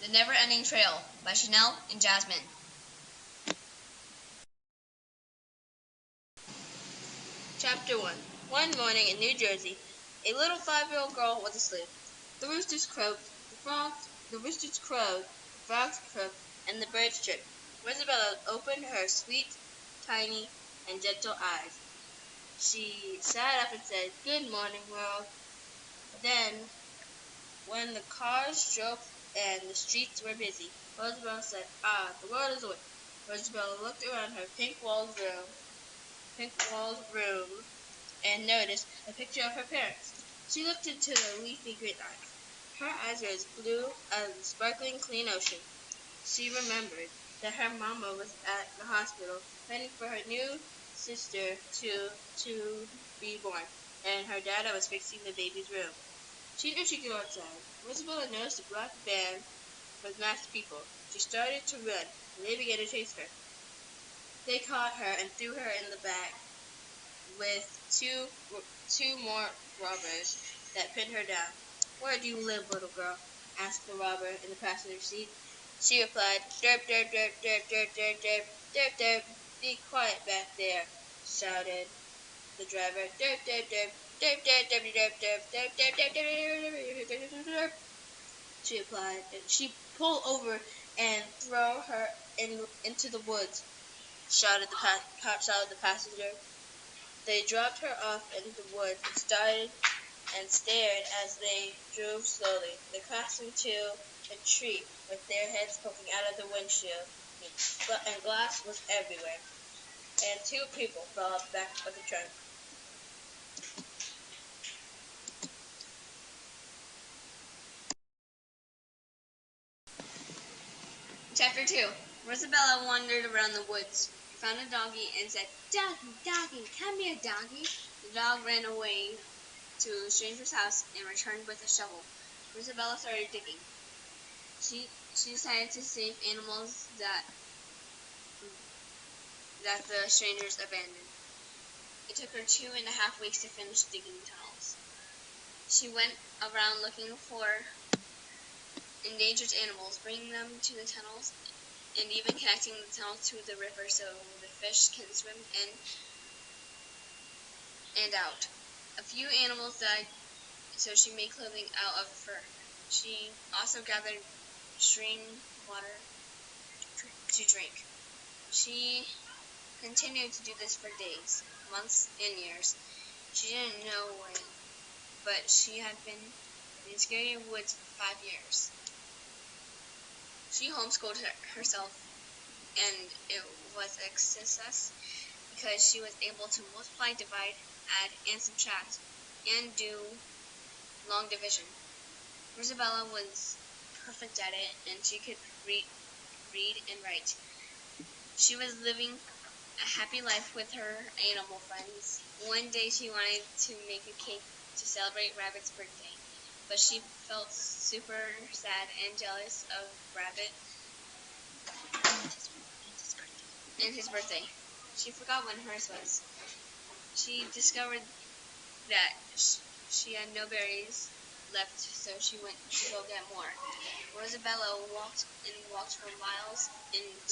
The Never-Ending Trail by Chanel and Jasmine. Chapter 1. One morning in New Jersey, a little 5-year-old girl was asleep. The roosters croaked, the roosters crowed, the frogs croaked, and the birds chirped. Rosabella opened her sweet, tiny, and gentle eyes. She sat up and said, "Good morning, world." Then, when the cars drove and the streets were busy, Rosabella said, "Ah, the world is awake." Rosabella looked around her pink-walled room and noticed a picture of her parents. She looked into the leafy green eyes. Her eyes were as blue as the sparkling clean ocean. She remembered that her mama was at the hospital waiting for her new sister to be born, and her dada was fixing the baby's room. She knew she could go outside. Rosabella noticed a black van with masked people. She started to run, and they began to chase her. They caught her and threw her in the back with two more robbers that pinned her down. "Where do you live, little girl?" asked the robber in the passenger seat. She replied, "Derp, derp, derp, derp, derp, derp, derp, derp, derp." "Be quiet back there," shouted the driver. "Derp, derp, derp, derp, derp, derp, derp, derp, derp, derp, derp, derp, derp, derp," she replied. "She pull over and throw her into the woods," shouted the passenger. They dropped her off in the woods and stared as they drove slowly. They crashed into a tree with their heads poking out of the windshield, and glass was everywhere. And two people fell out the back of the trunk. Chapter 2. Rosabella wandered around the woods, found a doggie, and said, "Doggie, doggie, come here, doggie." The dog ran away to a stranger's house and returned with a shovel. Rosabella started digging. She decided to save animals that the strangers abandoned. It took her 2.5 weeks to finish digging tunnels. She went around looking for endangered animals, bringing them to the tunnels, and even connecting the tunnels to the river so the fish can swim in and out. A few animals died, so she made clothing out of fur. She also gathered stream water to drink. She continued to do this for days, months, and years. She didn't know when, but she had been in scary woods for 5 years. She homeschooled herself, and it was a success because she was able to multiply, divide, add, and subtract, and do long division. Rosabella was perfect at it, and she could read and write. She was living a happy life with her animal friends. One day she wanted to make a cake to celebrate Rabbit's birthday, but she felt super sad and jealous of Rabbit and his birthday. She forgot when hers was. She discovered that she had no berries left, so she went to go get more. Rosabella walked for miles, and then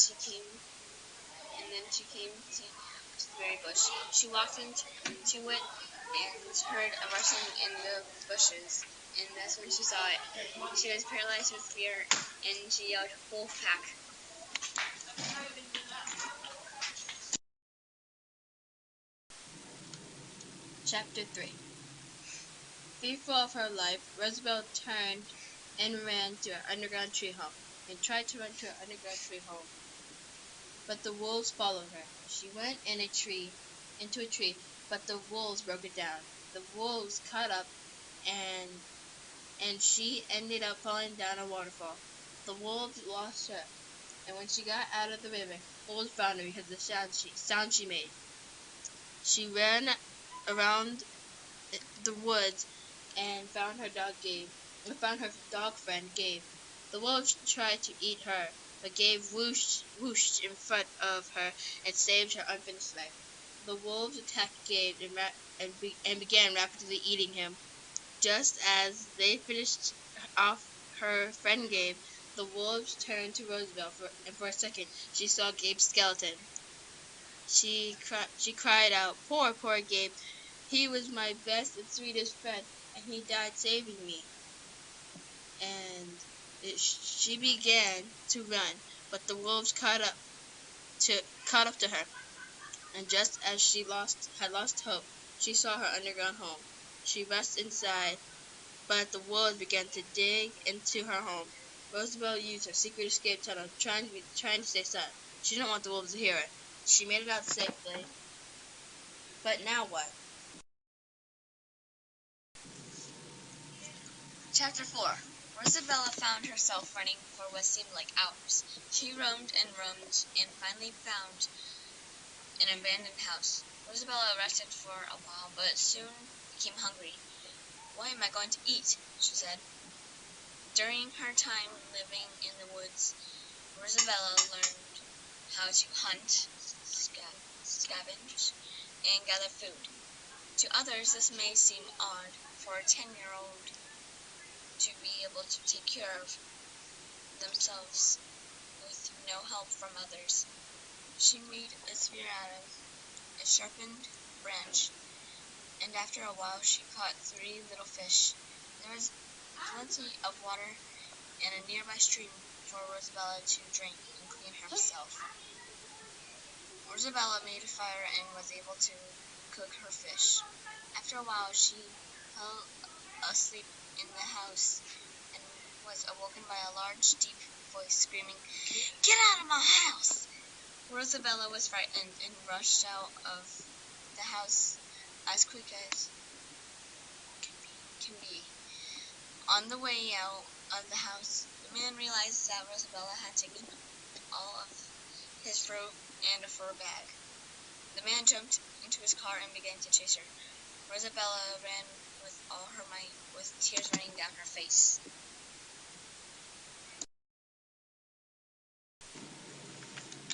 she came to the berry bush. She walked into it and heard a rustling in the bushes, and that's when she saw it. She was paralyzed with fear, and she yelled, "Wolf pack!" Chapter 3. Fearful of her life, Rosabella turned and ran to her underground tree home, and tried to run to her underground tree home. But the wolves followed her. She went into a tree, but the wolves broke it down. The wolves caught up, and she ended up falling down a waterfall. The wolves lost her, and when she got out of the river, the wolves found her because of the sound she made. She ran around the woods and found her dog friend Gabe. The wolves tried to eat her, but Gabe whooshed in front of her and saved her unfinished life. The wolves attacked Gabe and began rapidly eating him. Just as they finished off her friend Gabe, The wolves turned to Rosabelle, and for a second she saw Gabe's skeleton. She cried out, poor Gabe. He was my best and sweetest friend, and he died saving me." And she began to run, but the wolves caught up to her. And just as she had lost hope, she saw her underground home. She rushed inside, but the wolves began to dig into her home. Rosabelle used her secret escape tunnel, trying to stay silent. She didn't want the wolves to hear it. She made it out safely. But now what? Chapter 4. Rosabelle found herself running for what seemed like hours. She roamed and finally found an abandoned house. Rosabelle rested for a while, but soon became hungry. "What am I going to eat?" she said. During her time living in the woods, Rosabelle learned how to hunt, scavenge, and gather food. To others, this may seem odd for a 10-year-old to be able to take care of themselves with no help from others. She made a spear out of a sharpened branch, and after a while she caught 3 little fish. There was plenty of water and a nearby stream for Rosabelle to drink and clean herself. Rosabelle made a fire and was able to cook her fish. After a while she fell asleep in the house and was awoken by a large, deep voice screaming, "Get out of my house!" Rosabelle was frightened and rushed out of the house as quick as can be. On the way out of the house, the man realized that Rosabelle had taken all of his fruit and a fur bag. The man jumped into his car and began to chase her. Rosabelle ran with all her might, with tears running down her face.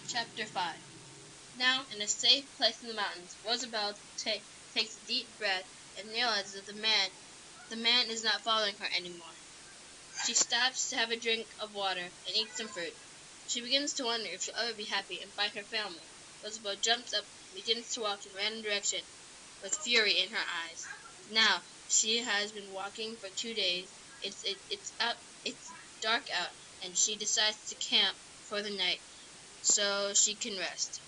Chapter 5. Now, in a safe place in the mountains, Rosabelle takes a deep breath and realizes that the man is not following her anymore. She stops to have a drink of water and eat some fruit. She begins to wonder if she'll ever be happy and find her family. Rosabelle jumps up and begins to walk in a random direction with fury in her eyes. Now, she has been walking for 2 days. It's dark out, and she decides to camp for the night so she can rest.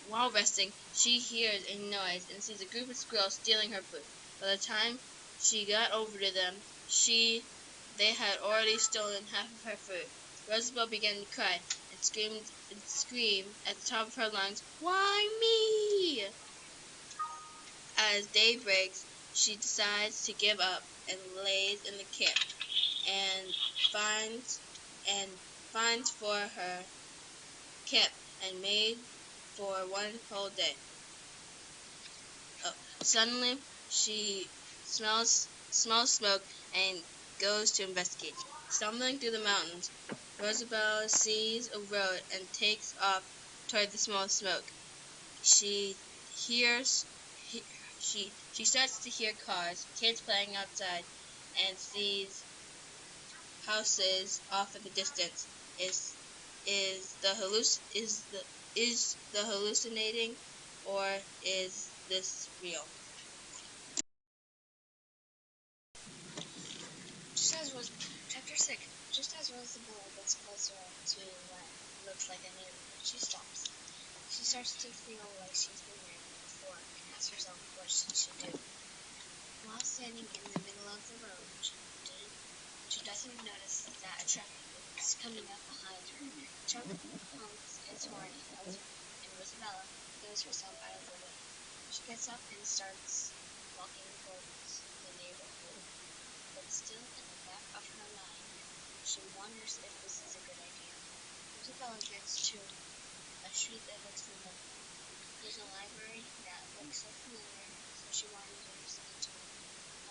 While resting, she hears a noise and sees a group of squirrels stealing her food. By the time she got over to them, they had already stolen half of her food. Rosabelle began to cry and scream at the top of her lungs, "Why me?" As day breaks, she decides to give up and lays in the camp and finds for her camp and made for 1 whole day. Suddenly, she smells smoke and goes to investigate. Stumbling through the mountains, Rosabelle sees a road and takes off toward the smell of smoke. She hears she starts to hear cars, kids playing outside, and sees houses off in the distance. Is the hallucinating, or is this real? Chapter 6. Just as Rosabelle gets closer to what looks like a neighborhood, she stops. She starts to feel like she's been there before and asks herself what she should do. While standing in the middle of the road, she doesn't notice that a truck is coming up behind her. The truck honks its horn and hails her, and Rosabelle throws herself out of the way. She gets up and starts walking towards the neighborhood, but still in the back of her mind, she wonders if this is a good idea. Rosabelle gets to a street that looks familiar. There's a library that looks so familiar, so she wanders into it.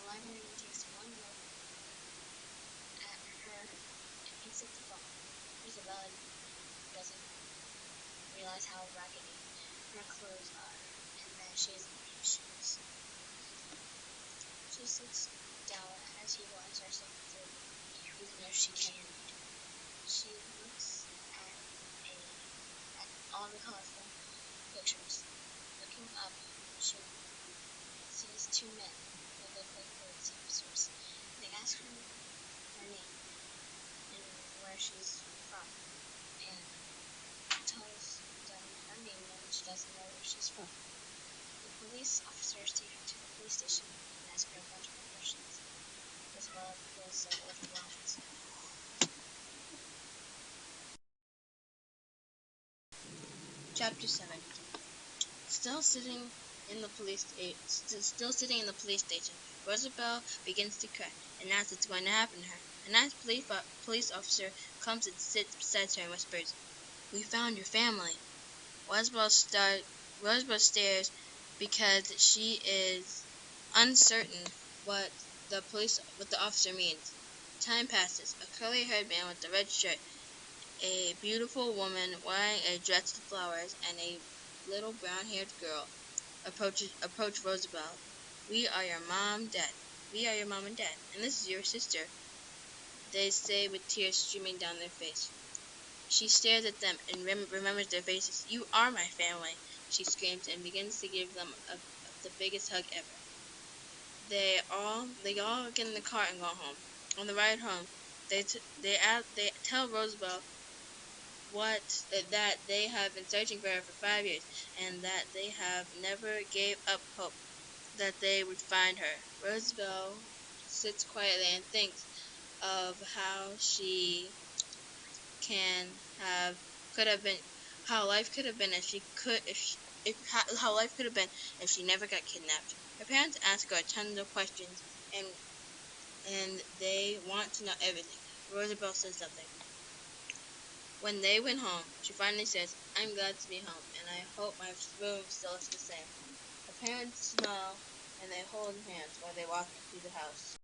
The librarian takes one look at her and picks up the phone. Rosabelle doesn't realize how raggedy her clothes are and that she isn't wearing shoes. She sits down at a table and starts looking through a book, even though she can't read. She colorful pictures. Looking up, she sees two men that look like police officers. They ask her name and where she's from, and tells them her name and she doesn't know where she's from. The police officers take her to the police station and ask her a bunch more questions. Isabella feels overwhelmed. Chapter 7. Still sitting in the sitting in the police station, Rosabelle begins to cry and asks what's going to happen to her. A nice police officer comes and sits beside her and whispers, "We found your family." Rosabelle stares because she is uncertain what the officer means. Time passes. A curly-haired man with a red shirt, a beautiful woman wearing a dress with flowers, and a little brown-haired girl approach Rosabelle. "We are your mom, dad. We are your mom and dad, and this is your sister," they say with tears streaming down their face. She stares at them and remembers their faces. "You are my family," she screams and begins to give them the biggest hug ever. They all get in the car and go home. On the ride home, they tell Rosabelle that they have been searching for her for 5 years, and that they have never gave up hope that they would find her. Rosabelle sits quietly and thinks of how she could have been, how life could have been how life could have been if she never got kidnapped. Her parents ask her tons of questions, and they want to know everything. Rosabelle says nothing. When they went home, she finally says, "I'm glad to be home, and I hope my room still is the same." Her parents smile, and they hold hands while they walk through the house.